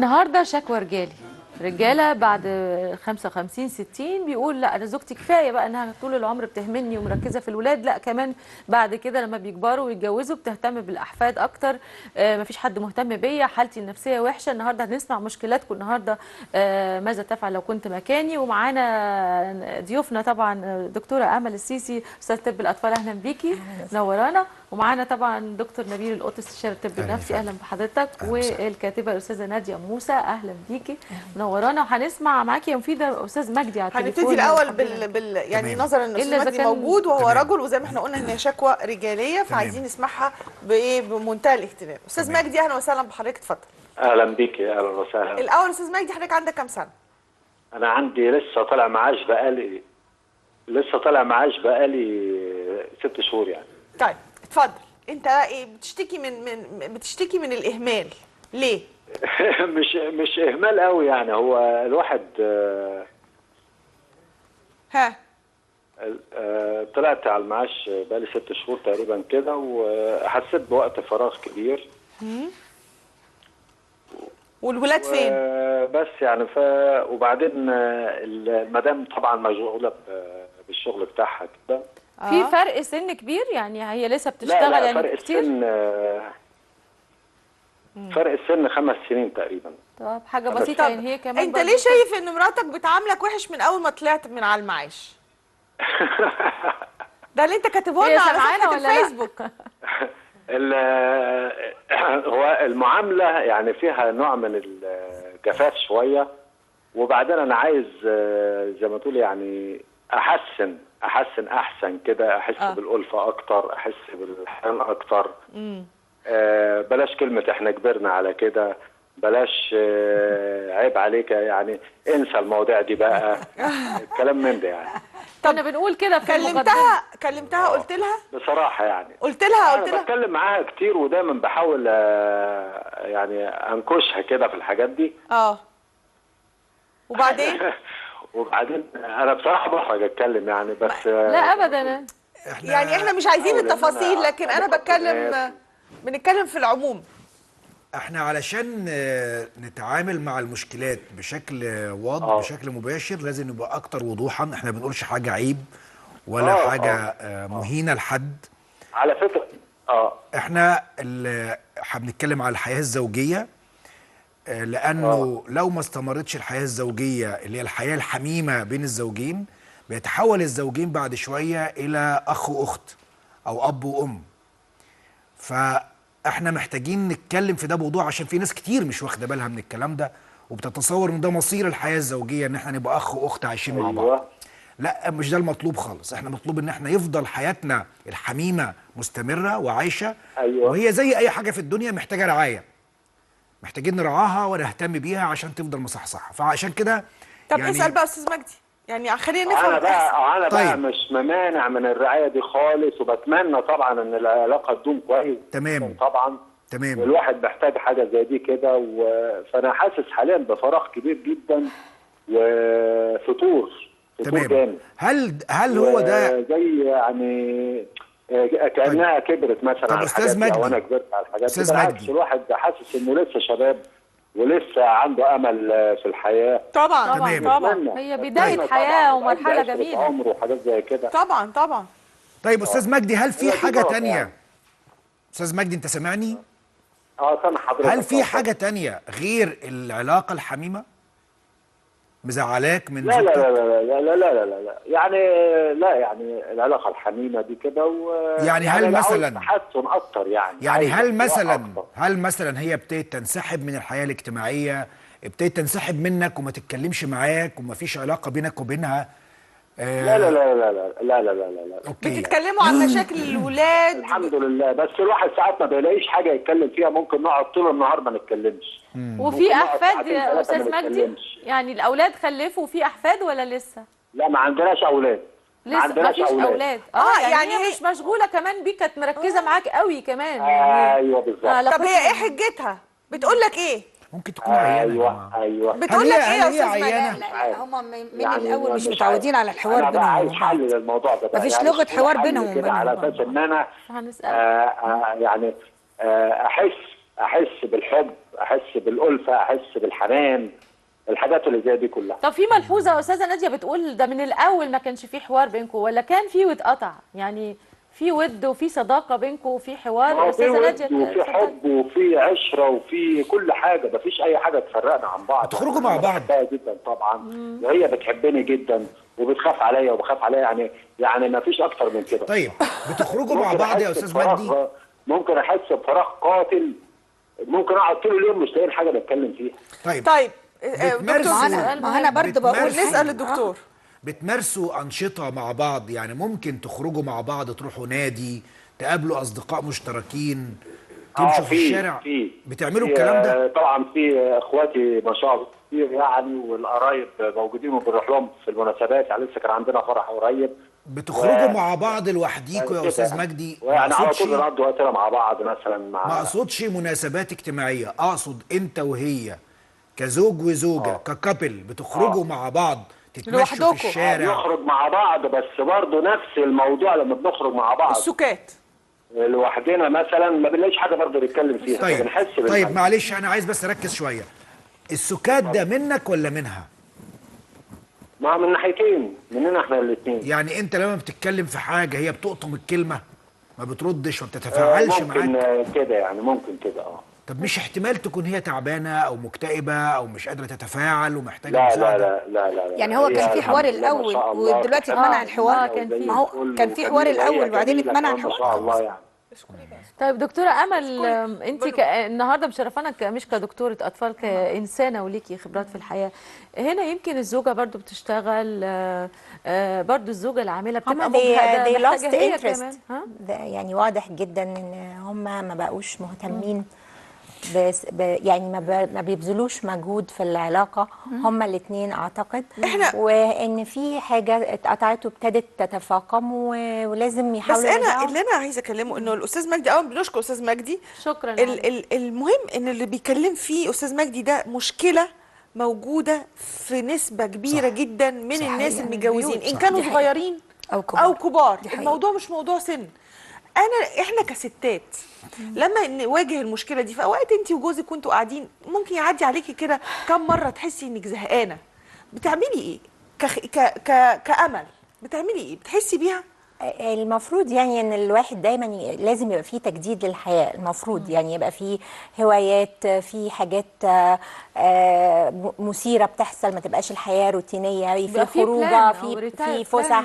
النهارده شكوى رجاله بعد 55 60 بيقول لا انا زوجتي كفايه بقى انها طول العمر بتهملني ومركزه في الولاد، لا كمان بعد كده لما بيكبروا ويتجوزوا بتهتم بالاحفاد اكتر. مفيش حد مهتم بيا، حالتي النفسيه وحشه. النهارده هنسمع مشكلاتكم النهارده. ماذا تفعل لو كنت مكاني؟ ومعانا ضيوفنا طبعا دكتوره امل السيسي استاذ طب الاطفال، اهلا بيكي نورانا. ومعانا طبعا دكتور نبيل القط استشاري الطب النفسي، اهلا بحضرتك. والكاتبه الاستاذه ناديه موسى، اهلا بيكي نورانا. وهنسمع معاكي يا مفيده استاذ مجدي على التليفون. هنبتدي الاول يعني نظرا ان الاستاذ مجدي موجود وهو رجل، وزي ما احنا قلنا ان هي شكوى رجاليه، فعايزين نسمعها بمنتهى الاهتمام. استاذ مجدي اهلا وسهلا بحضرتك، اتفضل. اهلا بيكي، اهلا وسهلا. الاول استاذ مجدي، حضرتك عندك كام سنه؟ انا عندي لسه طالع معاش بقالي 6 شهور يعني. طيب اتفضل. انت ايه بتشتكي من الاهمال ليه؟ مش اهمال قوي يعني، هو الواحد طلعت على المعاش بقالي 6 شهور تقريبا كده، وحسيت بوقت فراغ كبير. والولاد فين؟ بس يعني وبعدين المدام طبعا مشغوله بالشغل بتاعها كده. في فرق سن كبير يعني؟ هي لسه بتشتغل؟ لا يعني فرق كتير؟ فرق السن 5 سنين تقريبا. طب حاجه بسيطه يعني هي كمان. انت ليه شايف ان مراتك بتعاملك وحش من اول ما طلعت من على المعاش؟ ده اللي انت كاتبه لنا على صفحه الفيسبوك. هو المعامله يعني فيها نوع من الجفاف شويه، وبعدين انا عايز زي ما تقول يعني احسن كده، احس بالالفه اكتر، احس بالحنان اكتر. بلاش كلمه احنا كبرنا على كده، بلاش عيب عليك يعني، انسى المواضيع دي بقى. الكلام من ده يعني. طب انا بنقول كده في كلمتها قلت لها بصراحه يعني، قلت لها بتكلم معاها كتير، ودايما بحاول يعني انكشها كده في الحاجات دي. وبعدين انا بصراحه بحرج اتكلم يعني، بس لا ابدا. يعني احنا مش عايزين التفاصيل، لكن انا بنتكلم في العموم. احنا علشان نتعامل مع المشكلات بشكل واضح بشكل مباشر لازم نبقى اكتر وضوحا. احنا ما بنقولش حاجه عيب ولا حاجه مهينه لحد. على فكره احنا بنتكلم على الحياه الزوجيه، لانه لو ما استمرتش الحياه الزوجيه اللي هي الحياه الحميمه بين الزوجين، بيتحول الزوجين بعد شويه الى اخ واخت او اب وام. فاحنا محتاجين نتكلم في ده بوضوح، عشان في ناس كتير مش واخده بالها من الكلام ده، وبتتصور ان ده مصير الحياه الزوجيه، ان احنا نبقى اخ واخت عايشين مع بعض. لا، مش ده المطلوب خالص. احنا مطلوب ان احنا يفضل حياتنا الحميمه مستمره وعايشه. وهي زي اي حاجه في الدنيا محتاجه رعايه، محتاجين نرعاها ونهتم بيها عشان تفضل مصحصحه. فعشان كده طب يعني اسال بقى استاذ مجدي، يعني خلينا نفهم. انا بقى مش ممانع من الرعايه دي خالص، وبتمنى طبعا ان العلاقه تدوم كويس. تمام طبعا. تمام. والواحد محتاج حاجه زي دي كده، فانا حاسس حاليا بفراغ كبير جدا وفتور تمام. هل هو ده زي يعني كانها كبرت مثلا؟ طب على استاذ مجدي، وانا كبرت على الحاجات دي. استاذ مجدي، الواحد حاسس انه لسه شباب ولسه عنده امل في الحياه. طبعا هي بدايه حياه ومرحله جميله، عمر وحاجات زي كده. طبعا. طيب استاذ مجدي، هل في حاجه تانية؟ استاذ مجدي انت سامعني؟ سامع حضرتك. هل في حاجه تانية غير العلاقه الحميمه مزعلاك من لا زوجتك؟ لا يعني لا، يعني العلاقه الحميمه دي كده يعني هل مثلا تحسن اكتر يعني هل مثلا هي ابتدت تنسحب من الحياه الاجتماعيه، ابتدت تنسحب منك وما تتكلمش معاك وما فيش علاقه بينك وبينها؟ لا لا لا لا لا لا لا لا لا. بتتكلموا عن مشاكل الولاد؟ الحمد لله، بس الواحد ساعات ما بيلاقيش حاجه يتكلم فيها، ممكن نقعد طول النهار ما نتكلمش. وفي احفاد يا استاذ مجدي؟ يعني الاولاد خلفوا وفي احفاد ولا لسه؟ لا ما عندناش اولاد. لسه ما فيش اولاد. يعني هي مش مشغوله كمان بيك، كانت مركزه معاك قوي كمان. ايوه بالظبط. طب هي ايه حجتها؟ بتقول لك ايه؟ ممكن تكون عيانه. ايوه بتقول لك ايه يا استاذ عيانه؟ لا هم من الاول مش متعودين على الحوار بينهم. انا عايز حل للموضوع ده، مفيش لغه حوار بينهم وبين على اساس ان انا يعني احس بالحب احس بالالفه، احس بالحنان، الحاجات اللي زي دي كلها. طب في ملحوظه يا استاذه ناديه بتقول ده من الاول ما كانش في حوار بينكم، ولا كان في واتقطع؟ يعني في ود وفي صداقه بينكم وفي حوار في استاذه ناديه؟ ود وفي حب وفي عشره وفي كل حاجه، مفيش اي حاجه تفرقنا عن بعض. بتخرجوا مع بعض؟ بحبها جدا طبعا، وهي بتحبني جدا وبتخاف عليا وبخاف عليها، يعني مفيش اكتر من كده. طيب بتخرجوا مع بعض يا استاذ مجدي؟ ممكن احس بفراغ قاتل، ممكن اقعد طول اليوم مش لاقي حاجه نتكلم فيها. طيب بتمارسوا ما انا برضه بقول نسال الدكتور. بتمارسوا أنشطة مع بعض؟ يعني ممكن تخرجوا مع بعض، تروحوا نادي، تقابلوا أصدقاء مشتركين، تمشوا في الشارع؟ بتعملوا الكلام ده؟ طبعا في اخواتي ما شاء الله كتير يعني، والقرايب موجودين وبنروح لهم في المناسبات، يعني لسه كان عندنا فرح قريب. بتخرجوا مع بعض لوحديكوا يا أستاذ مجدي؟ يعني على طول بنقضي وقتنا مع بعض مثلا. ما أقصدش مناسبات اجتماعية، أقصد أنت وهي كزوج وزوجة ككابل بتخرجوا مع بعض، تتمشوا في الشارع؟ نخرج مع بعض، بس برضه نفس الموضوع لما بنخرج مع بعض السكات لوحدنا مثلا ما بنلاقيش حاجه برضه نتكلم فيها. طيب بنحس طيب معلش انا عايز بس اركز شويه، السكات ده منك ولا منها؟ ما من ناحيتين، مننا احنا الاثنين. يعني انت لما بتتكلم في حاجه هي بتقطم الكلمه، ما بتردش، ما بتتفاعلش معاك؟ ممكن كده يعني، ممكن كده طب مش احتمال تكون هي تعبانه او مكتئبه او مش قادره تتفاعل ومحتاجه لا مساعده؟ لا يعني هو كان في حوار الاول ودلوقتي اتمنع الحوار. ما هو كان في حوار الاول وبعدين اتمنع الحوار. ما شاء الله يعني. طيب دكتوره امل، انت النهارده مشرفانا مش كدكتوره اطفال، كانسانه وليكي خبرات في الحياه. هنا يمكن الزوجه برضو بتشتغل، برضو الزوجه العامله بتبقى مجهده، محتاجه هي كمان. يعني واضح جدا ان هم ما بقوش مهتمين، بس يعني ما بيبذلوش مجهود في العلاقه هما الاثنين اعتقد. وان في حاجه اتقطعت وابتدت تتفاقم ولازم يحاولوا. بس انا اللي انا عايزه اكلمه انه الاستاذ مجدي، اولا بنشكر استاذ مجدي، شكرا. المهم ان اللي بيتكلم فيه استاذ مجدي ده مشكله موجوده في نسبه كبيره جدا من الناس المتجوزين، ان كانوا صغيرين او كبار. الموضوع مش موضوع سن. احنا كستات لما نواجه المشكله دي، في اوقات انت وجوزك وانتوا قاعدين ممكن يعدي عليكي كده كم مره تحسي انك زهقانه، بتعملي ايه كأمل؟ بتعملي ايه؟ بتحسي بيها؟ المفروض يعني ان الواحد دايما لازم يبقى فيه تجديد للحياه، المفروض يعني يبقى فيه هوايات، في حاجات مثيره بتحصل، ما تبقاش الحياه روتينيه، في خروجه، في فسح،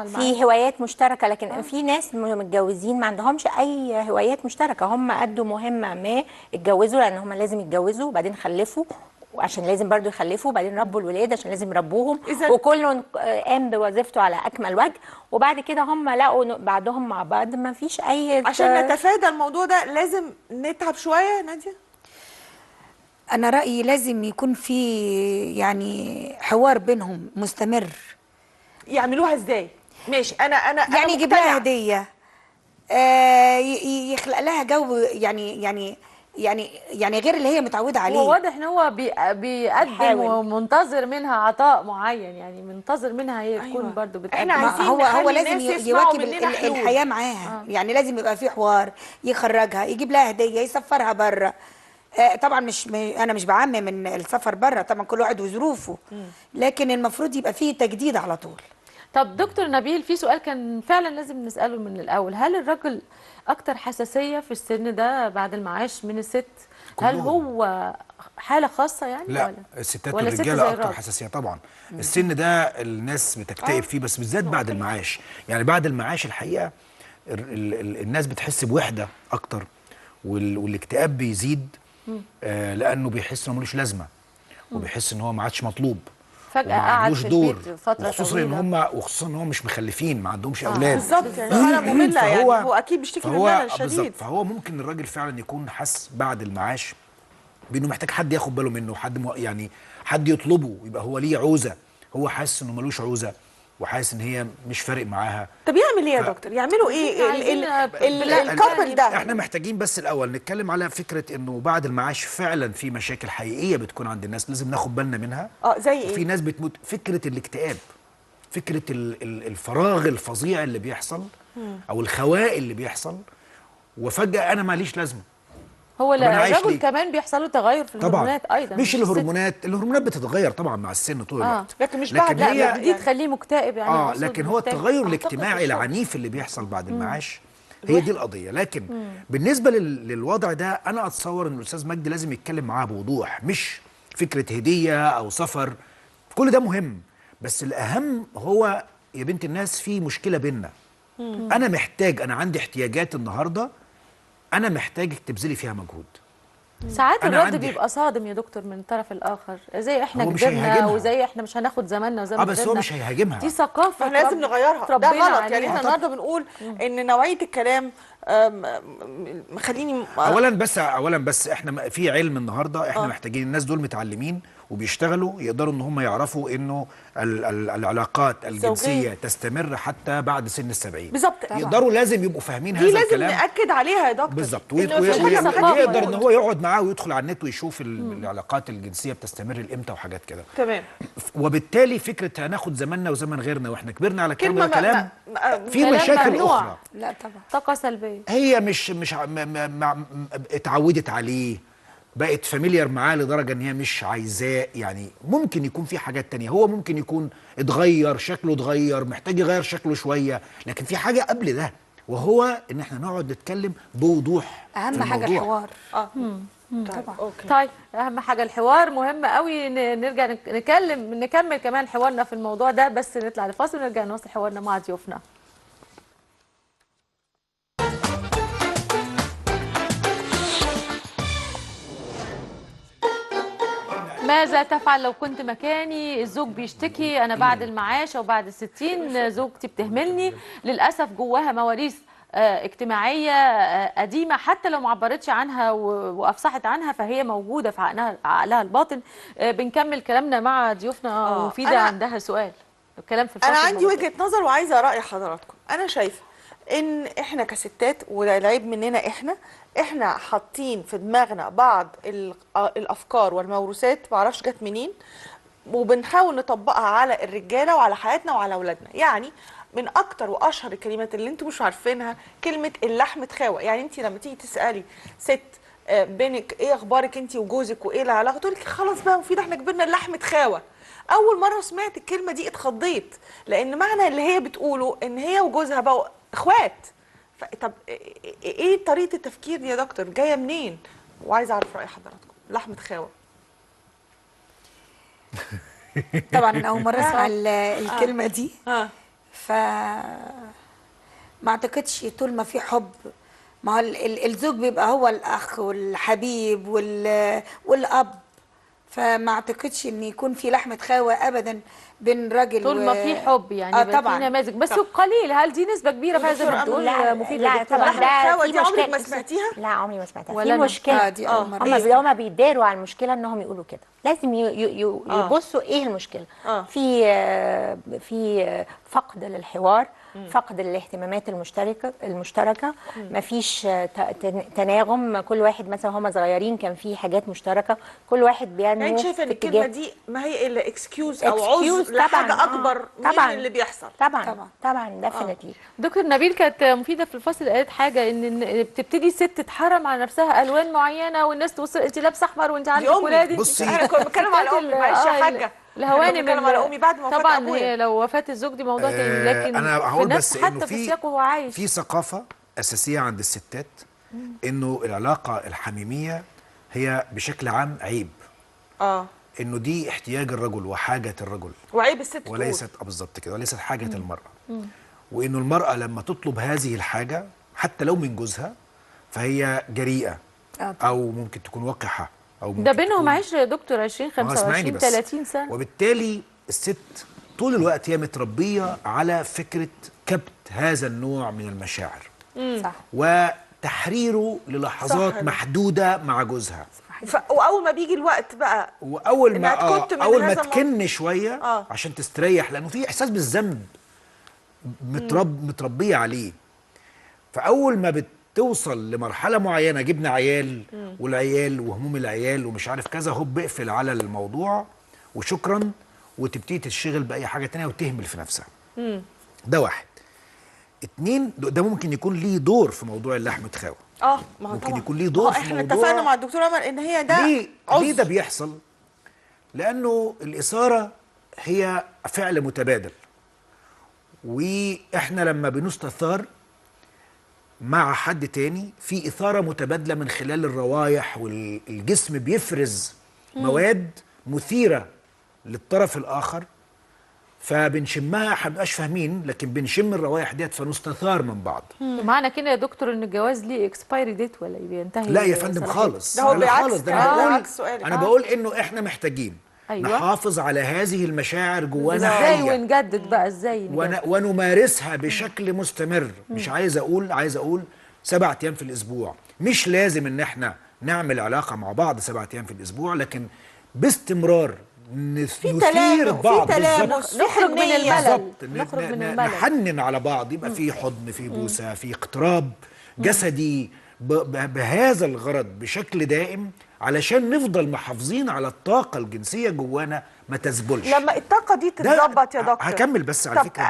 في هوايات مشتركه. لكن في ناس متجوزين ما عندهمش اي هوايات مشتركه، هم ادوا مهمه ما، اتجوزوا لان هم لازم يتجوزوا وبعدين خلفوا وعشان لازم برضو يخلفوا، وبعدين ربوا الولاد عشان لازم يربوهم، وكل قام بوظيفته على اكمل وجه، وبعد كده هم لقوا بعضهم مع بعض ما فيش اي. عشان نتفادى الموضوع ده لازم نتعب شويه. ناديه، انا رايي لازم يكون في يعني حوار بينهم مستمر. يعملوها ازاي؟ ماشي، انا يعني يجيب لها هديه، يخلق لها جو يعني غير اللي هي متعوده عليه. هو واضح ان هو بيقدم ومنتظر منها عطاء معين، يعني منتظر منها هي تكون برضو بتقدم. احنا عايزين هو لازم يواكب الحياه معاها. يعني لازم يبقى في حوار، يخرجها، يجيب لها هديه، يسفرها بره. طبعا انا مش بعمم من السفر بره، طبعا كل واحد وظروفه، لكن المفروض يبقى فيه تجديد على طول. طب دكتور نبيل، في سؤال كان فعلا لازم نسأله من الأول، هل الرجل أكتر حساسية في السن ده بعد المعاش من الست؟ هل هو حالة خاصة يعني؟ لا، ولا الستات والرجالة أكتر حساسية طبعا. السن ده الناس بتكتئب فيه، بس بالذات بعد المعاش. يعني بعد المعاش الحقيقة الناس بتحس بوحدة أكتر، والاكتئاب بيزيد، لأنه بيحس إنه ملوش لازمة، وبيحس إن هو ما عادش مطلوب، فجأة قعد في البيت فترة طويلة، وخصوصا ان هم مش مخلفين، ما عندهمش اولاد. بالظبط، يعني حالة مملة. يعني هو اكيد بيشتكي من الملل الشديد. فهو ممكن الراجل فعلا يكون حس بعد المعاش بانه محتاج حد ياخد باله منه، يعني حد يطلبه، يبقى هو ليه عوزة، هو حاسس انه ملوش عوزة، وحاسس ان هي مش فارق معاها. طب يعمل ايه يا دكتور؟ يعملوا ايه الكابل ده؟ احنا محتاجين بس الاول نتكلم على فكره انه بعد المعاش فعلا في مشاكل حقيقيه بتكون عند الناس لازم ناخد بالنا منها. زي ايه؟ في ناس بتموت، فكره الاكتئاب، فكره الفراغ الفظيع اللي بيحصل، او الخواء اللي بيحصل، وفجاه انا ماليش لازمه. هو طب أنا عايش الرجل ليه؟ كمان بيحصل له تغير في الهرمونات ايضا مش الست. الهرمونات بتتغير طبعا مع السن طول الوقت. لكن مش بعد لا هي دي تخليه مكتئب يعني المقصود لكن هو مكتئب. التغير أعتقد الاجتماعي في الشغل. العنيف اللي بيحصل بعد المعاش هي دي القضيه. لكن بالنسبه للوضع ده انا اتصور ان الاستاذ مجدي لازم يتكلم معاه بوضوح، مش فكره هديه او سفر، كل ده مهم، بس الاهم هو يا بنت الناس في مشكله بينا. انا عندي احتياجات النهارده، انا محتاجك تبذلي فيها مجهود. ساعات أنا الرد عندي- بيبقى صادم يا دكتور من الطرف الاخر، زي احنا هو مش كبرنا هيهاجمها. وزي احنا مش هناخد زماننا وزمن بس هو غيرنا. مش هيهاجمها. دي ثقافه فاحنا لازم نغيرها، ده اتربينا غلط. يعني عليها. احنا النهارده بنقول ان نوعيه الكلام خليني اولا بس احنا في علم النهارده، احنا محتاجين الناس دول متعلمين وبيشتغلوا يقدروا ان هم يعرفوا انه العلاقات الجنسيه تستمر حتى بعد سن ال70 بالظبط. يقدروا لازم يبقوا فاهمين دي هذا لازم الكلام ناكد عليها يا دكتور. بالظبط، إنه في حاجة ويقدر ان هو يقعد معاه ويدخل على النت ويشوف العلاقات الجنسيه بتستمر لامتى وحاجات كده. تمام. وبالتالي فكره هناخد زماننا وزمن غيرنا واحنا كبرنا على كلمة كلام في كلام مشاكل ممنوع. اخرى لا طبعا. طاقه سلبيه. هي مش اتعودت عليه، بقت فاميليار معاه لدرجه ان هي مش عايزاه. يعني ممكن يكون في حاجات تانية، هو ممكن يكون اتغير شكله، اتغير محتاج يغير شكله شويه، لكن في حاجه قبل ده وهو ان احنا نقعد نتكلم بوضوح. اهم حاجه الحوار. طبعا. اوكي. طيب اهم حاجه الحوار مهم قوي. نرجع نكمل كمان حوارنا في الموضوع ده، بس نطلع لفاصل ونرجع نواصل حوارنا مع ضيوفنا. ماذا تفعل لو كنت مكاني؟ الزوج بيشتكي أنا بعد المعاش أو بعد 60 زوجتي بتهملني، للأسف جواها مواريث اجتماعية قديمة، حتى لو ما عبرتش عنها وأفصحت عنها فهي موجودة في عقلها الباطن. بنكمل كلامنا مع ضيوفنا. وفيدة عندها سؤال. الكلام في انا عندي وجهة نظر وعايزة رأي حضراتكم. انا شايفة ان احنا كستات، والعيب مننا احنا حاطين في دماغنا بعض الافكار والموروثات معرفش جت منين، وبنحاول نطبقها على الرجاله وعلى حياتنا وعلى اولادنا. يعني من اكتر واشهر الكلمات اللي انتم مش عارفينها كلمه اللحم تخاوى. يعني انت لما تيجي تسالي ست بينك ايه اخبارك انت وجوزك وايه العلاقه، تقول لك خلاص بقى مفيد احنا كبرنا اللحم تخاوى. اول مره سمعت الكلمه دي اتخضيت، لان معنى اللي هي بتقوله ان هي وجوزها بقوا اخوات. طب ايه طريقه التفكير دي يا دكتور؟ جايه منين؟ وعايزه اعرف راي حضراتكم. لحمه خاوه. طبعا انا اول مره اسمع الكلمه دي. ف ما اعتقدش طول ما في حب، ما هو الزوج بيبقى هو الاخ والحبيب والاب، فما اعتقدش ان يكون في لحمه خاوه ابدا بين راجل طول ما في حب. يعني طبعا في نماذج بس قليل. هل دي نسبه كبيره فعلا زي ما بتقول مفيده؟ لا طبعا الخاوة ده دي عمرك ما سمعتيها؟ لا عمري ما سمعتها. ولا في مشكله هم بيداروا على المشكله انهم يقولوا كده. لازم يبصوا ايه المشكله. في فقد للحوار، فقد الاهتمامات المشتركه مفيش تناغم. كل واحد مثلا هم صغيرين كان في حاجات مشتركه، كل واحد بينمو. يعني شايفه ان الكلمه دي ما هي الا اكسكيوز او عذر لحاجه اكبر من اللي بيحصل. طبعا ديفينتلي. دكتور نبيل كانت مفيده في الفصل، قالت حاجه ان بتبتدي الست تتحرم على نفسها الوان معينه، والناس توصل انت لابسه احمر وانت عندك ولادي. بصي احنا كنا بنتكلم على امي، معلش يا حاجه. الهوانم بنتكلم على امي بعد ما وفاه طبعا ابويا. هي لو وفاه الزوج دي موضوع تاني، لكن انا هقول بس حتى انه في سياقه وهو عايش في ثقافه اساسيه عند الستات انه العلاقه الحميميه هي بشكل عام عيب. انه دي احتياج الرجل وحاجه الرجل وعيب الست وليست بالظبط كده، وليست حاجه المراه. وانه المراه لما تطلب هذه الحاجه حتى لو من جوزها فهي جريئه او ممكن تكون وقحه او ده بينهم عشره يا دكتور 20 25 30 سنه. وبالتالي الست طول الوقت هي متربيه على فكره كبت هذا النوع من المشاعر. صح. وتحريره للحظات محدوده مع جوزها. واول ما بيجي الوقت بقى واول ما تكن شويه آه. عشان تستريح، لانه في احساس بالذنب متربيه عليه. فاول ما بتوصل لمرحله معينه، جبنا عيال والعيال وهموم العيال ومش عارف كذا، هوب بقفل على الموضوع وشكرا، وتبتدي تشتغل باي حاجه تانية وتهمل في نفسها. ده واحد. اتنين، ده ممكن يكون ليه دور في موضوع اللحم تخاوى. ما هو ممكن طبعا يكون ليه دور في احنا موضوع. اتفقنا مع الدكتور امل ان هي ده ليه ده بيحصل؟ لانه الاثاره هي فعل متبادل، واحنا لما بنستثار مع حد تاني في اثاره متبادله من خلال الروايح، والجسم بيفرز مواد مثيره للطرف الاخر، فبنشمها، ما بنبقاش فاهمين، لكن بنشم الروائح ديت فنستثار من بعض. معنى كده يا دكتور ان الجواز ليه اكسبايري ديت ولا بينتهي؟ لا يا فندم خالص. ده هو خالص. ده بيعكس انا بقول انه احنا محتاجين نحافظ على هذه المشاعر جوانا ازاي ونجدد بقى ازاي ونمارسها بشكل مستمر. مش عايز اقول 7 ايام في الاسبوع. مش لازم ان احنا نعمل علاقه مع بعض 7 ايام في الاسبوع، لكن باستمرار نثير بعض، نخرج من الملل، نحنن على بعض، يبقى في حضن، في بوسه، في اقتراب جسدي بهذا الغرض بشكل دائم، علشان نفضل محافظين على الطاقه الجنسيه جوانا ما تذبلش. لما الطاقه دي تتظبط يا دكتور، هكمل بس على فكره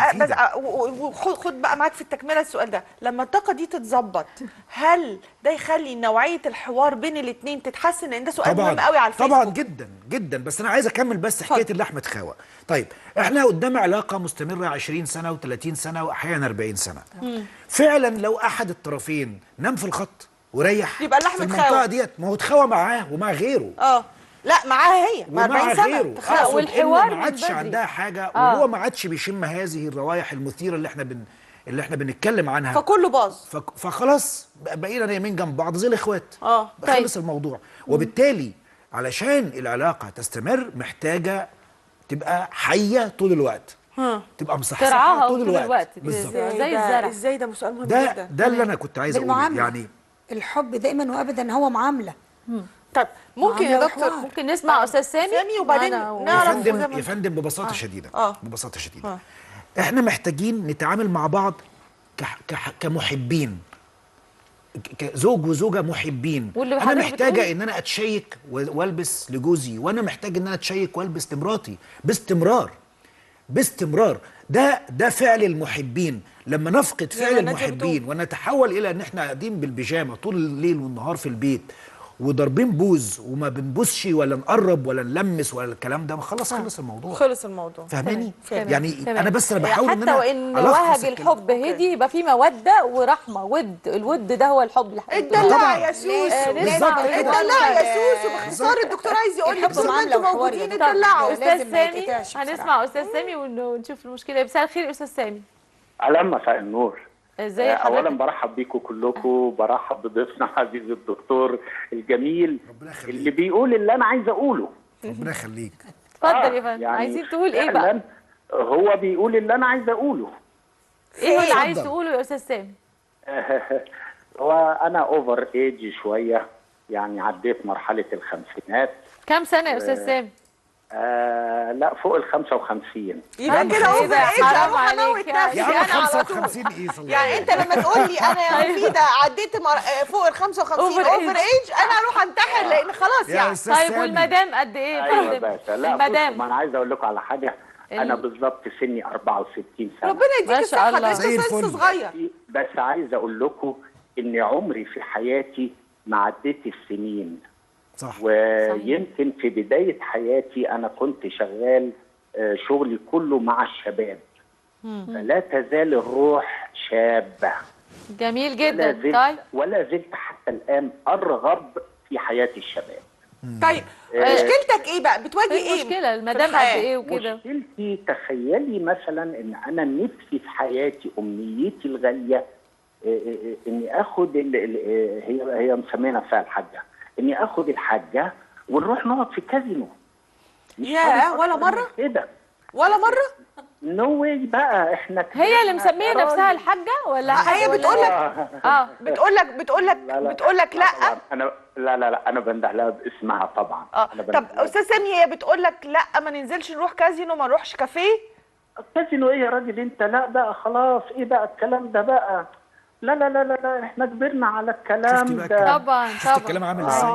بس خد بقى معاك في التكمله السؤال ده. لما الطاقه دي تتظبط، هل ده يخلي نوعيه الحوار بين الاثنين تتحسن؟ لان ده سؤال مهم قوي على الفيسبوك. طبعا جدا جدا، بس انا عايز اكمل بس حكايه اللحمه تخاوى. طيب احنا قدام علاقه مستمره 20 سنه و30 سنه واحيانا 40 سنه. فعلا لو احد الطرفين نام في الخط وريح، يبقى اللحمه في المنطقه ديت، ما هو تخاوى معاه ومع غيره. لا معاها هي مع 40 سنه غيره. والحوار ما عادش عندها حاجه، وهو ما عادش بيشم هذه الروائح المثيره اللي احنا بنتكلم عنها، فكله باظ. فخلاص بقينا نايمين جنب بعض زي الاخوات. خلص الموضوع. وبالتالي علشان العلاقه تستمر محتاجه تبقى حيه طول الوقت، تبقى مصحصحه طول الوقت. بالظبط. زي الزرع. ازاي ده سؤال مهم جدا. ده اللي انا كنت عايز اقوله. يعني الحب دايما وابدا هو معامله. طيب ممكن يا دكتور ممكن نسمع استاذ سامي وبعدين نعرف يا فندم ببساطه شديده. ببساطه شديده احنا محتاجين نتعامل مع بعض كمحبين، كزوج وزوجه محبين. انا محتاجه ان انا اتشيك والبس لجوزي، وانا محتاج ان انا اتشيك والبس لمراتي باستمرار. ده فعل المحبين. لما نفقد فعل المحبين ونتحول الى ان احنا قاعدين بالبيجامه طول الليل والنهار في البيت وضاربين بوز وما بنبوسش ولا نقرب ولا نلمس ولا الكلام ده، خلص الموضوع. فاهماني؟ يعني انا بحاول ان انا حتى وان وهج الحب هدي يبقى في موده ورحمه. الود ده هو الحب الحقيقي. الدلع يا سوسو، الدلع يا سوسو. باختصار الدكتور عايز يقول لك طول ما انتوا موجودين الدلع. استاذ سامي، هنسمع استاذ سامي ونشوف المشكله. مساء الخير يا استاذ سامي. اهلا، مساء النور. ازاي حضرتك؟ اولا برحب بيكم كلكم، برحب بضيفنا عزيز الدكتور الجميل اللي بيقول اللي انا عايز اقوله. ربنا يخليك. اتفضل يا فندم. يعني عايزين تقول ايه بقى؟ هو بيقول اللي انا عايز اقوله. ايه اللي عايز تقوله يا استاذ سامي؟ هو انا اوفر ايج شويه، يعني عديت مرحله الخمسينات. كام سنه يا استاذ سامي؟ لا فوق ال 55. يبقى كده اوفر ايج. حرام عليك يا عم 55 ايه؟ يعني انت لما تقول لي انا يا مفيده عديت فوق ال 55 اوفر ايج، انا اروح انتحر لان خلاص يعني. طيب والمدام قد ايه يا فندم؟ لا المدام، ما انا عايز اقول لكم على حاجه. انا بالظبط سني 64 سنه. ربنا يديك الصحه، ده انت لسه صغير. بس عايز اقول لكم ان عمري في حياتي ما عديت السنين. صح. ويمكن في بداية حياتي أنا كنت شغال شغلي كله مع الشباب. فلا تزال الروح شابة. جميل جدا. ولا زلت حتى الآن أرغب في حياة الشباب. طيب مشكلتك إيه بقى؟ بتواجه إيه؟ المشكلة المدام قد إيه وكده؟ مشكلتي تخيلي مثلا إن أنا نفسي في حياتي، أمنيتي الغالية إني آخد هي مسمينا فيها الحاجة، اني اخد الحاجه ونروح نقعد في كازينو. ياه، ولا مره كده؟ ولا مره؟ نو واي بقى. احنا هي اللي مسميه نفسها الحاجه ولا هي بتقول لك بتقول لك لا. انا لا انا بنده لها باسمها طبعا. طب استاذ سامي، هي بتقول لك لا ما ننزلش نروح كازينو، ما نروحش كافيه؟ كازينو ايه يا راجل انت؟ لا بقى خلاص، ايه بقى الكلام ده بقى؟ لا لا لا لا لا، احنا كبرنا على الكلام ده. طبعا شفت الكلام عامل ازاي؟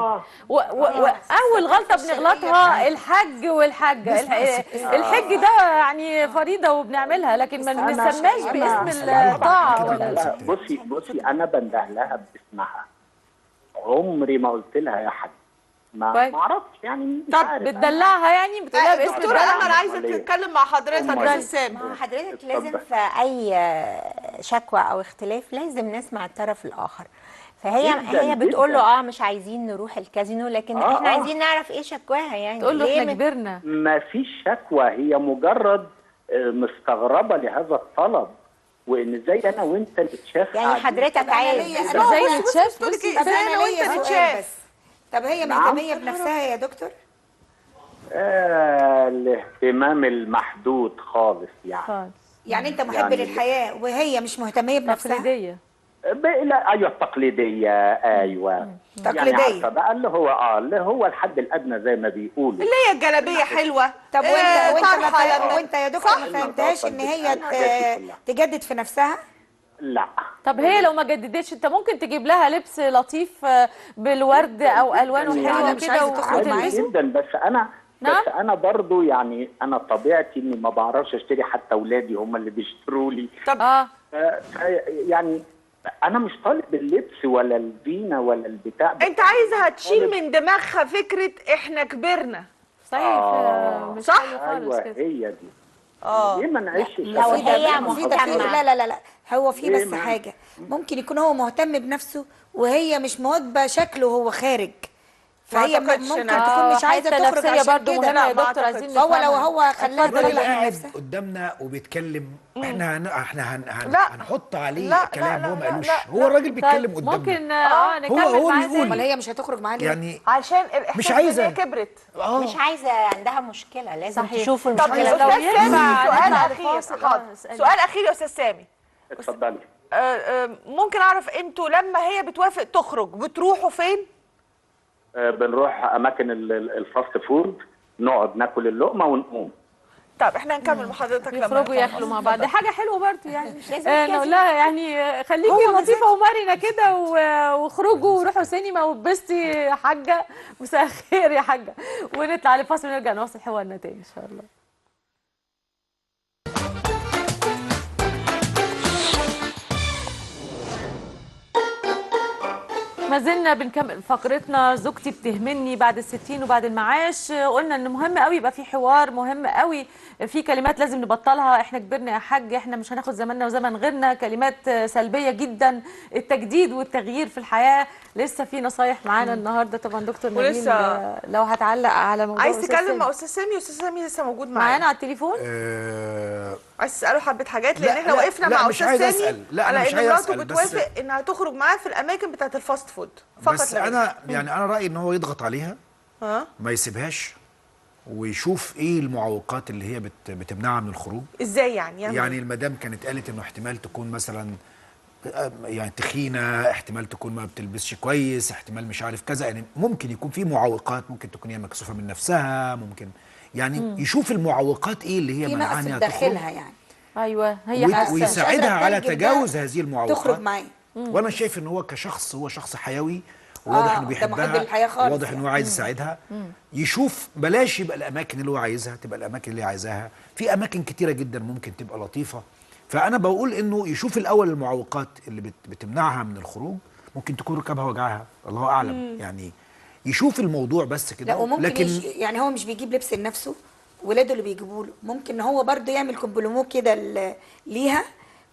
واول غلطه بنغلطها الحج والحاجه. الحج ده يعني فريضه وبنعملها، لكن ما بنسماش باسم الطاعه ولا بصي انا بنده لها باسمها، عمري ما قلت لها يا حاج، ما اعرفش يعني. مش طب عارف. بتدلعها يعني، بتقولها باسم دكتوره امل عايزه تتكلم مع حضرتك استاذ سامي. ما هو حضرتك لازم في اي شكوى او اختلاف لازم نسمع الطرف الاخر. فهي هي بتقول له مش عايزين نروح الكازينو، لكن احنا عايزين نعرف ايه شكواها يعني. تقول له احنا كبرنا. ما فيش شكوى، هي مجرد مستغربه لهذا الطلب، وان ازاي انا وانت نتشاف. يعني حضرتك عايز ازاي نتشاف؟ ازاي انا وانت نتشاف؟ طب هي مهتميه بنفسها يا دكتور؟ الاهتمام المحدود خالص يعني. يعني انت محب للحياه وهي مش مهتميه بنفسها؟ تقليديه. لا ايوه التقليديه، ايوه تقليديه يعني عارفه بقى اللي هو الحد الادنى زي ما بيقولوا، اللي هي الجلابيه حلوه. طب وانت يا دكتور ما فهمتهاش ان هي تجدد في نفسها؟ لا. طب هي لو ما جددتش انت ممكن تجيب لها لبس لطيف بالورد او الوانه حلوه كده وتلبسه جدا. بس انا برضو يعني انا طبيعتي اني ما بعرفش اشتري، حتى اولادي هم اللي بيشتروا لي. طب يعني انا مش طالب اللبس ولا الزينه ولا البتاع. انت عايزها تشيل من دماغها فكره احنا كبرنا. صحيح. مش صح. ايوه هي دي. ليه ما نعيش لو هي مهتمه؟ لا لا لا لا، هو في بس حاجه ممكن يكون هو مهتم بنفسه وهي مش مواكبه شكله وهو خارج، فهي ممكن تكون مش عايزه تخرج عشان برضه كده. مهمه يا دكتور، عايزين هو لو هو خلاها قاعد قدامنا وبيتكلم احنا هنحط عليه كلام هو ما قالوش. هو الراجل بيتكلم قدامنا، ممكن هو نكمل معاه بيقول. امال هي مش هتخرج معاه ليه؟ يعني عشان الاحساس مش عايزة. ان هي كبرت. مش عايزه، عندها مشكله لازم تشوف طب المشكله. استاذ سامي سؤال اخير. سؤال اخير يا استاذ سامي. اتفضلي. ممكن اعرف انتوا لما هي بتوافق تخرج بتروحوا فين؟ بنروح اماكن الفاست فود، نقعد ناكل اللقمه ونقوم. طب احنا هنكمل مع حضرتك لما يخرجوا ياكلوا مع بعض. دي حاجه حلوه برضه يعني. نقول لها يعني خليكي لطيفه ومرنه كده واخرجوا وروحوا سينما واتبسطي يا حاجه. مساء الخير يا حاجه. ونطلع لفاصل ونرجع نواصل حوارنا تاني ان شاء الله. ما زلنا بنكمل فقرتنا. زوجتي بتهمني بعد ال60 وبعد المعاش. قلنا ان مهم قوي يبقى في حوار، مهم قوي في كلمات لازم نبطلها. احنا كبرنا يا حاج، احنا مش هناخد زماننا وزمن غيرنا، كلمات سلبيه جدا. التجديد والتغيير في الحياه. لسه في نصايح معانا النهارده طبعا دكتور نبيل، لو هتعلق على موضوع عايز تكلم مع استاذ سامي. استاذ سامي لسه موجود معانا على التليفون. عايز تساله حبه حاجات، لان احنا وقفنا مع استاذ سامي على ان مراته بتوافق انها تخرج معاه في الاماكن بتاعه الفاست فود فقط. بس انا رايي ان هو يضغط عليها، ما يسيبهاش، ويشوف ايه المعوقات اللي هي بتمنعها من الخروج. ازاي يعني المدام كانت قالت انه احتمال تكون مثلا يعني تخينه، احتمال تكون ما بتلبسش كويس، احتمال مش عارف كذا. يعني ممكن يكون في معوقات، ممكن تكون هي مكسوفه من نفسها، ممكن يعني يشوف المعوقات ايه اللي هي منعانها داخلها يعني. ايوه هي ويساعدها على تجاوز هذه المعوقات. تخرج معاه. وانا شايف ان هو كشخص، هو شخص حيوي، وواضح انه بيحبها، واضح انه هو عايز يساعدها. يشوف بلاش يبقى الاماكن اللي هو عايزها تبقى الاماكن اللي هي عايزاها. في اماكن كتيره جدا ممكن تبقى لطيفه. فانا بقول انه يشوف الاول المعوقات اللي بتمنعها من الخروج. ممكن تكون ركبها وجعها، الله اعلم. يعني يشوف الموضوع بس كده. لا وممكن لكن يعني هو مش بيجيب لبس لنفسه، ولاده اللي بيجيبوا له. ممكن هو برضه يعمل كومبليمو كده ليها،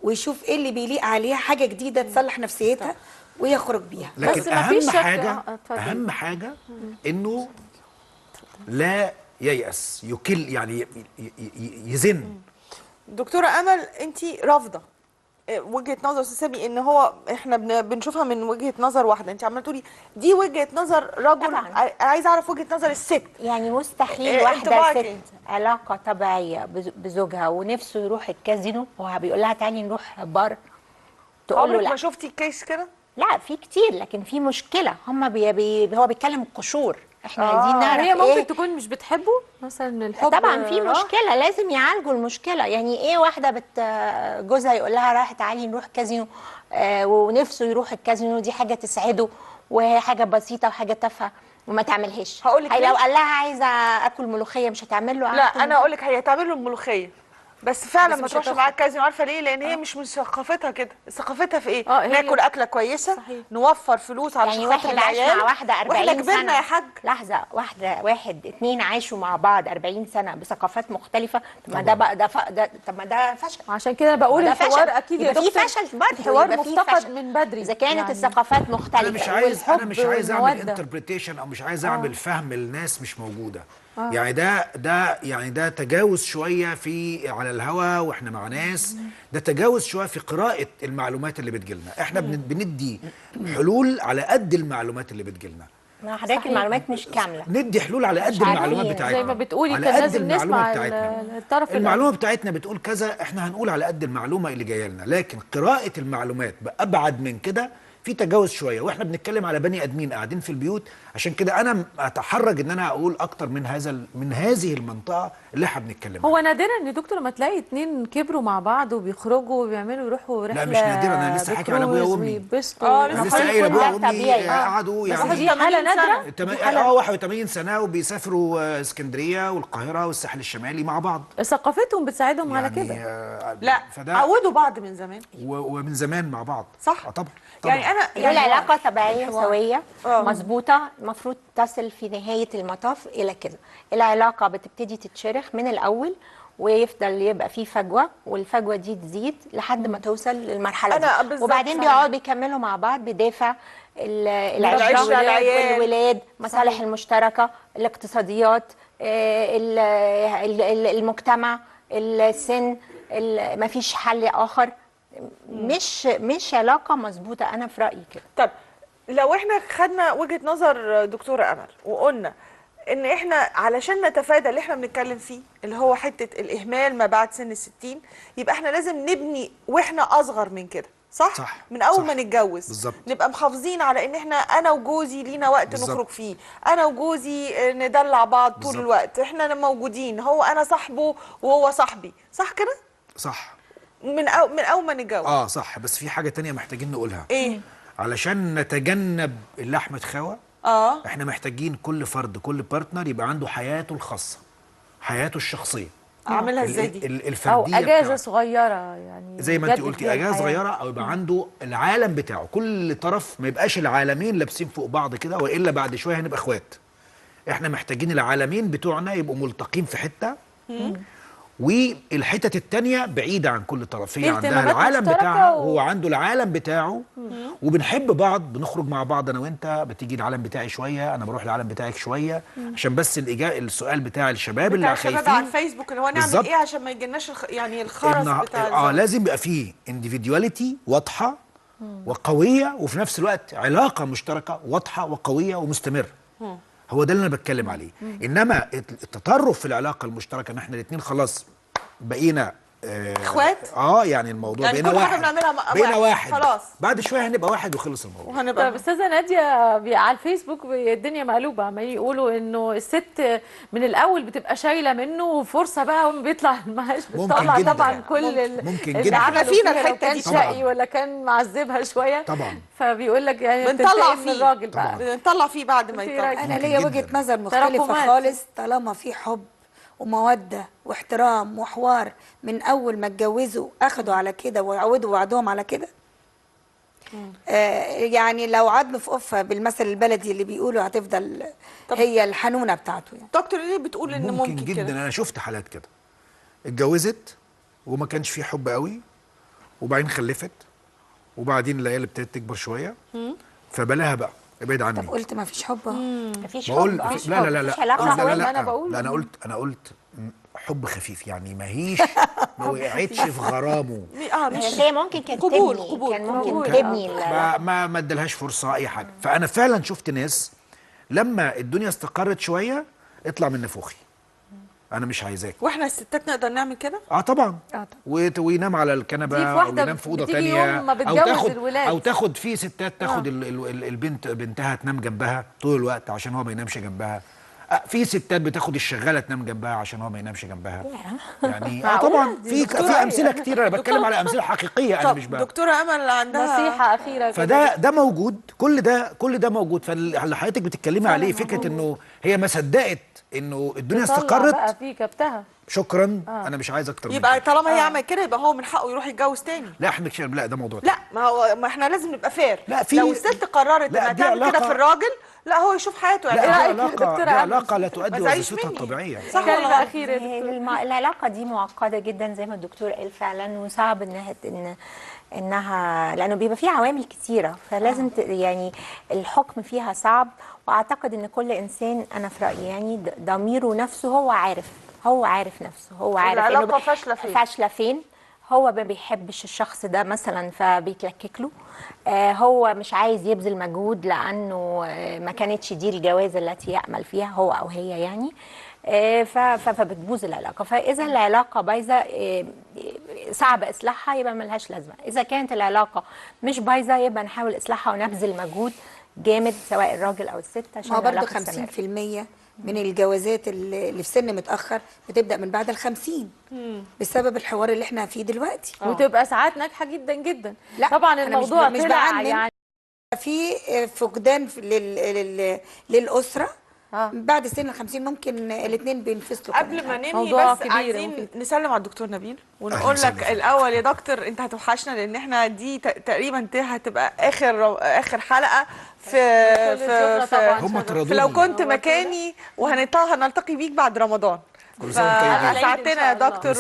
ويشوف ايه اللي بيليق عليها، حاجه جديده تصلح نفسيتها ويخرج بيها. لكن بس اهم حاجه انه لا ييأس، يكل يعني يزن. دكتوره امل، انت رافضه وجهه نظر استاذ سامي ان هو احنا بنشوفها من وجهه نظر واحده، انت عماله تقولي دي وجهه نظر رجل. عايزه اعرف وجهه نظر الست. يعني مستحيل واحده ست علاقه طبيعيه بزوجها ونفسه يروح الكازينو وهو بيقول لها تعالي نروح بار تقول له لا. ما شفتي كيس كده؟ لا في كتير، لكن في مشكله. هم هو بيتكلم القشور. احنا عايزين نعرف هي ممكن ايه. تكون مش بتحبه مثلا الحب. طبعا في مشكله لازم يعالجوا المشكله. يعني ايه واحده جوزها يقول لها رايح تعالي نروح كازينو ونفسه يروح الكازينو، دي حاجه تسعده وحاجه بسيطه وحاجه تافهه وما تعملهاش. هقول لك لو قال لها عايزه اكل ملوخيه مش هتعمل له. لا انا اقول لك هي تعمل له الملوخيه بس فعلا بس ما مش تروحش هتاخد. معاها الكازينو. عارفه ليه؟ لان هي مش من ثقافتها كده. ثقافتها في ايه؟ هي ناكل اكله كويسه، صحيح. نوفر فلوس علشان يعني خاطر واحد عاش العيال. مع واحده 40 واحنا كبرنا سنه يا حاج. لحظه واحد اتنين عاشوا مع بعض 40 سنه بثقافات مختلفه. طب ما ده بقى طب ما ده فشل. عشان كده بقول ده الحوار فشل. اكيد يا يبقى في دكتور فشل برضه، الحوار يبقى في مفتقد فشل. من بدري اذا كانت يعني. الثقافات مختلفه. انا مش عايز اعمل والحب انتربريتيشن او مش عايز اعمل فهم الناس مش موجوده. يعني ده تجاوز شويه في على الهوا واحنا مع ناس. ده تجاوز شويه في قراءه المعلومات اللي بتجيلنا. احنا بندي حلول على قد المعلومات اللي بتجيلنا. ما حضرتك المعلومات مش كامله. ندي حلول على قد المعلومات بتاعتنا. زي ما بتقولي على كان قد لازم المعلومة نسمع بتاعتنا. الطرف المعلومه بتاعتنا بتقول كذا، احنا هنقول على قد المعلومه اللي جايه لنا. لكن قراءه المعلومات بأبعد من كده في تجاوز شويه، واحنا بنتكلم على بني ادمين قاعدين في البيوت. عشان كده انا اتحرج ان انا اقول اكتر من هذه المنطقه اللي احنا بنتكلم عنها. هو نادرا ان دكتور لما تلاقي اتنين كبروا مع بعض وبيخرجوا وبيعملوا يروحوا رحله. لا مش نادرا، انا لسه حاكي على ابويا وامي. ويتبسطوا. انا لسه قايل ابويا وامي قعدوا بس يعني دي حاله نادره. 81 سنه وبيسافروا اسكندريه والقاهره والساحل الشمالي مع بعض. ثقافتهم بتساعدهم على كده. لا عودوا بعض من زمان ومن زمان مع بعض. صح طبعا. يعني انا يعني العلاقه طبيعيه سويه مظبوطه، المفروض تصل في نهايه المطاف الى كده. العلاقه بتبتدي تتشرخ من الاول ويفضل يبقى فيه فجوه، والفجوه دي تزيد لحد ما توصل للمرحله دي. وبعدين بيقعدوا بيكملوا مع بعض بدافع العشره، الولاد، مصالح المشتركه، الاقتصاديات، المجتمع، السن، ما فيش حل اخر. مش علاقه مظبوطه، انا في رايي كده. طب لو احنا خدنا وجهه نظر دكتوره امل وقلنا ان احنا علشان نتفادى اللي احنا بنتكلم فيه اللي هو حته الاهمال ما بعد سن ال60، يبقى احنا لازم نبني واحنا اصغر من كده. صح من اول ما نتجوز بالزبط. نبقى محافظين على ان احنا انا وجوزي لينا وقت بالزبط. نخرج فيه، انا وجوزي ندلع بعض طول بالزبط. الوقت، احنا موجودين، هو انا صاحبه وهو صاحبي. صح كده؟ صح من اول ما نتجوز. صح. بس في حاجه تانية محتاجين نقولها. ايه؟ علشان نتجنب اللحمة خاوة احنا محتاجين كل فرد كل بارتنر يبقى عنده حياته الخاصة، حياته الشخصية. اعملها ازاي دي؟ الفردية او اجازة بتاعه. صغيرة يعني زي ما انت قلتي اجازة صغيرة، او يبقى عنده العالم بتاعه. كل طرف ما يبقاش العالمين لابسين فوق بعض كده، والا بعد شوية هنبقى اخوات. احنا محتاجين العالمين بتوعنا يبقوا ملتقين في حتة، والحتت التانية بعيدة عن كل طرف. هي عندها العالم بتاعها وهو عنده العالم بتاعه، وبنحب بعض، بنخرج مع بعض انا وانت، بتيجي العالم بتاعي شوية، انا بروح العالم بتاعك شوية. عشان بس السؤال بتاع الشباب اللي خايفين الشباب على الفيسبوك اللي هو نعمل بالزبط. ايه عشان ما يجيلناش يعني الخرس بتاع لازم يبقى فيه individuality واضحة وقوية، وفي نفس الوقت علاقة مشتركة واضحة وقوية ومستمرة. هو ده اللي انا بتكلم عليه. انما التطرف في العلاقه المشتركه ان احنا الاثنين خلاص بقينا اخوات. يعني الموضوع يعني بقينا واحد، بقينا واحد خلاص، بعد شويه هنبقى واحد وخلص الموضوع. طب استاذه ناديه، على الفيسبوك الدنيا مقلوبه، عمالين يقولوا انه الست من الاول بتبقى شايله منه، وفرصه بقى وما بيطلع المعاش بتطلع طبعا كل ممكن اللي عمله فينا لو الحته كان دي شقي ولا كان معذبها شويه طبعا. فبيقول لك يعني بنطلع فيه الراجل بقى، بنطلع فيه بعد ما يطلع. انا ليا وجهه نظر مختلفه خالص. طالما في حب وموده واحترام وحوار من اول ما اتجوزوا، اخدوا على كده ويعودوا بعضهم على كده. يعني لو عضم في قفه بالمثل البلدي اللي بيقولوا، هتفضل هي الحنونه بتاعته. يعني دكتور ليه بتقول ان ممكن جدا كده؟ انا شفت حالات كده اتجوزت وما كانش في حب قوي، وبعدين خلفت، وبعدين العيال ابتدت تكبر شويه، فبلاها بقى ابعد عني. طب قلت ما فيش حب؟ مفيش بقول حب. لا لا لا مفيش علاقه. لا انا قلت حب خفيف، يعني ما وقعتش في غرامه. هي ممكن كانت تبني، كان ممكن تبني ما ادالهاش فرصه اي حاجه. فانا فعلا شفت ناس لما الدنيا استقرت شويه اطلع من نفوخي. انا مش عايزاك. واحنا الستات نقدر نعمل كده؟ طبعا. وينام على الكنبه دي في واحدة او ينام في اوضه بتيجي ثانيه، يوم ما بتجوز الولاد. او تاخد في ستات تاخد البنت بنتها تنام جنبها طول الوقت عشان هو ما ينامش جنبها. في ستات بتاخد الشغاله تنام جنبها عشان هو ما ينامش جنبها. يعني طبعا في امثله كتير، انا بتكلم على امثله حقيقيه. انا مش دكتوره امل عندها نصيحه اخيره فده موجود، كل ده موجود. فاللي حضرتك بتتكلمي عليه فكره انه هي ما صدقت انه الدنيا استقرت بقى في كبتها. شكرا. انا مش عايز اكتر من يبقى كده. طالما هي عملت كده يبقى هو من حقه يروح يتجوز تاني. لا احنا لا ده موضوع لا ما احنا لازم نبقى فير. لا في لو الست قررت انها تعمل كده في الراجل، لا هو يشوف حياته. يعني دي علاقه لا تؤدي وظيفتها الطبيعيه. صح ولا اخيره؟ العلاقه دي معقده جدا زي ما الدكتور قال فعلا، وصعب انها لانه بيبقى فيها عوامل كتيره، فلازم يعني الحكم فيها صعب. واعتقد ان كل انسان، انا في رايي يعني ضميره نفسه هو عارف نفسه، هو عارف العلاقه فاشله فين. هو ما بيحبش الشخص ده مثلا فبيتلكك له، هو مش عايز يبذل مجهود لانه ما كانتش دي الجوازه التي يامل فيها هو او هي يعني، فبتبوظ العلاقه. فاذا العلاقه بايظه صعب اصلاحها يبقى ملهاش لازمه. اذا كانت العلاقه مش بايظه يبقى نحاول اصلاحها ونبذل مجهود جامد سواء الراجل او الست عشان برضه 50% من الجوازات اللي في سن متاخر بتبدا من بعد ال50 بسبب الحوار اللي احنا فيه دلوقتي. وتبقى ساعات ناجحه جدا جدا. لا طبعا الموضوع مش طلع يعني في فقدان للاسره بعد سن ال50 ممكن الاثنين بينفصلوا. قبل ما ننهي بس عايزين نسلم على الدكتور نبيل ونقول لك الاول يا دكتور انت هتوحشنا، لان احنا دي تقريبا هتبقى اخر حلقه في لو كنت مكاني، وهنلتقي بيك بعد رمضان. كل سنه وانتم طيبين. ساعتنا يا دكتور،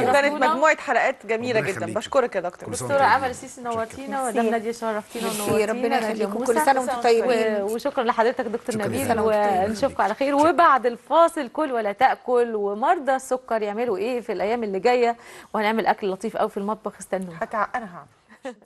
وكانت مجموعه حلقات جميله جدا. بشكرك يا دكتور. دكتوره امل السيسي نورتينا، مدام ناديه شرفتينا ونورتينا. ربنا يخليكم، كل سنه وانتم طيبين. وشكرا لحضرتك دكتور نبيل، ونشوفكم على خير. وبعد الفاصل كل ولا تاكل، ومرضى السكر يعملوا ايه في الايام اللي جايه، وهنعمل اكل لطيف قوي في المطبخ. استنوا. انا هعمل